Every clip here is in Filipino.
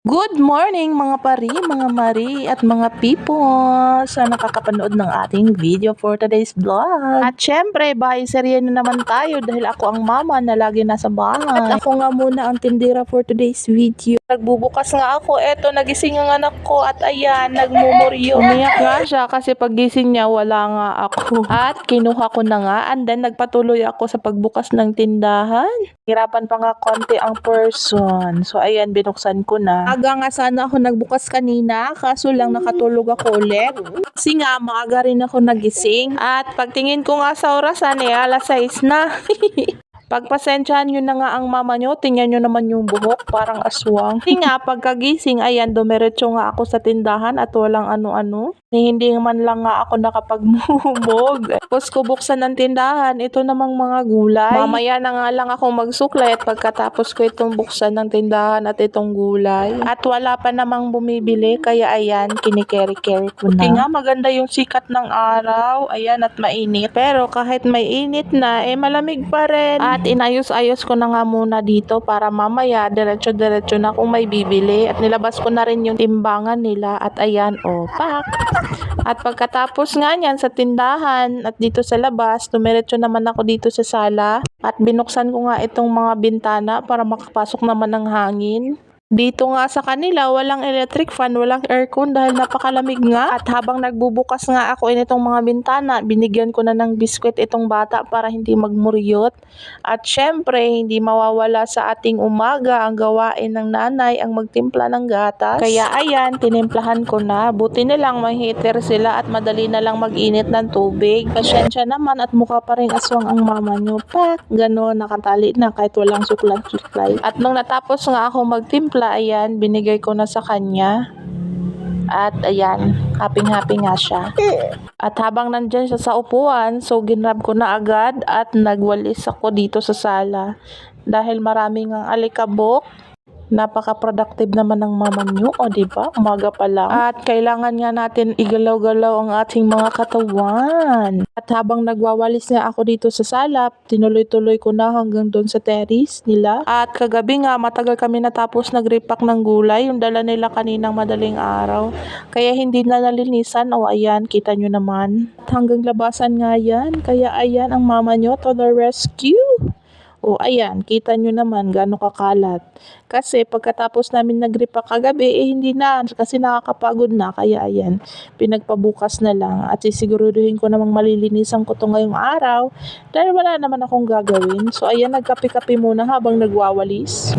Good morning mga pari, mga mari at mga people sa nakakapanood ng ating video for today's vlog. At syempre, bahay serye na naman tayo dahil ako ang mama na lagi nasa bahay. At ako nga muna ang tindera for today's video. Nagbubukas nga ako, eto nagising ang anak ko at ayan, nagmumuryo. Umiyak nga siya kasi pagising niya wala nga ako. At kinuha ko na nga and then nagpatuloy ako sa pagbukas ng tindahan. Hirapan pa nga konti ang person. So ayan, binuksan ko na. Aga nga sana ako nagbukas kanina, kaso lang nakatulog ako ulit. Kasi nga, maaga rin ako nagising. At pagtingin ko nga sa orasan, alas 6 na. Pagpasensyahan nyo na nga ang mama nyo, tingnan nyo naman yung buhok, parang aswang. Kasi nga, pagkagising, ayan, dumiretso nga ako sa tindahan at walang ano-ano. Hindi man lang nga ako nakapagmumog. Tapos ko buksan ng tindahan, ito namang mga gulay. Mamaya na nga lang akong magsuklay at pagkatapos ko itong buksan ng tindahan at itong gulay. At wala pa namang bumibili, kaya ayan, kinikeri-keri ko na. Kasi nga, maganda yung sikat ng araw, ayan, at mainit. Pero kahit may init na, malamig pa rin. At inayos-ayos ko na nga muna dito para mamaya diretso-diretso na kung may bibili. At nilabas ko na rin yung timbangan nila at ayan, pak! At pagkatapos nga niyan sa tindahan at dito sa labas, dumiretso naman ako dito sa sala at binuksan ko nga itong mga bintana para makapasok naman ng hangin. Dito nga sa kanila, walang electric fan, walang aircon dahil napakalamig nga. At habang nagbubukas nga ako initong mga bintana, binigyan ko na ng biskwit itong bata para hindi magmuryot. At syempre, hindi mawawala sa ating umaga ang gawain ng nanay ang magtimpla ng gatas. Kaya ayan, tinimplahan ko na. Buti nilang may heater sila at madali na lang mag-init ng tubig. Pasyensya naman at mukha pa rin aswang ang mama nyo. Ganon, nakatali na kahit walang suklay-suklay. At nung natapos nga ako magtimpla, ayan, binigay ko na sa kanya. At ayan, happy-happy nga siya. At habang nandyan siya sa upuan, so ginrab ko na agad at nagwalis ako dito sa sala. Dahil maraming ang alikabok. Napaka-productive naman ng mama nyo, o diba? Umaga pa lang. At kailangan nga natin igalaw-galaw ang ating mga katawan. At habang nagwawalis nga ako dito sa sala, tinuloy-tuloy ko na hanggang doon sa terrace nila. At kagabi nga, matagal kami natapos nag-repack ng gulay, yung dala nila kaninang madaling araw. Kaya hindi na nalinisan, o ayan, kita nyo naman. At hanggang labasan nga yan, kaya ayan ang mama nyo to the rescue. O ayan, kita nyo naman gaano kakalat. Kasi pagkatapos namin nag-repack kagabi, hindi na kasi nakakapagod na. Kaya ayan, pinagpabukas na lang. At sisiguruduhin ko namang malilinisan ko to ngayong araw. Dahil wala naman akong gagawin. So ayan, nagkape-kape muna habang nagwawalis.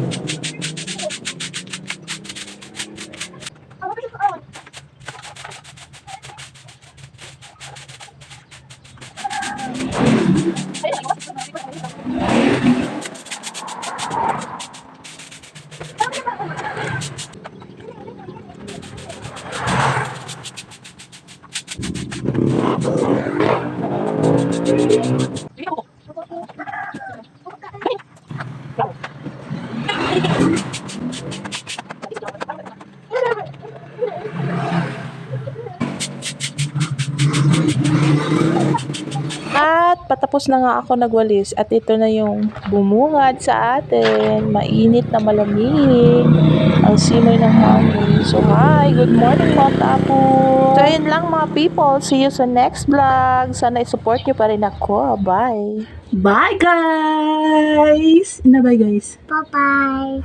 At patapos na nga ako nagwalis at ito na yung bumungad sa atin. Mainit na malamig ang simoy ng hangin. So hi, good morning mga tapo. So yun lang mga people. See you sa next vlog. Sana i-support nyo pa rin ako. Bye. Bye guys! Bye guys. Bye-bye.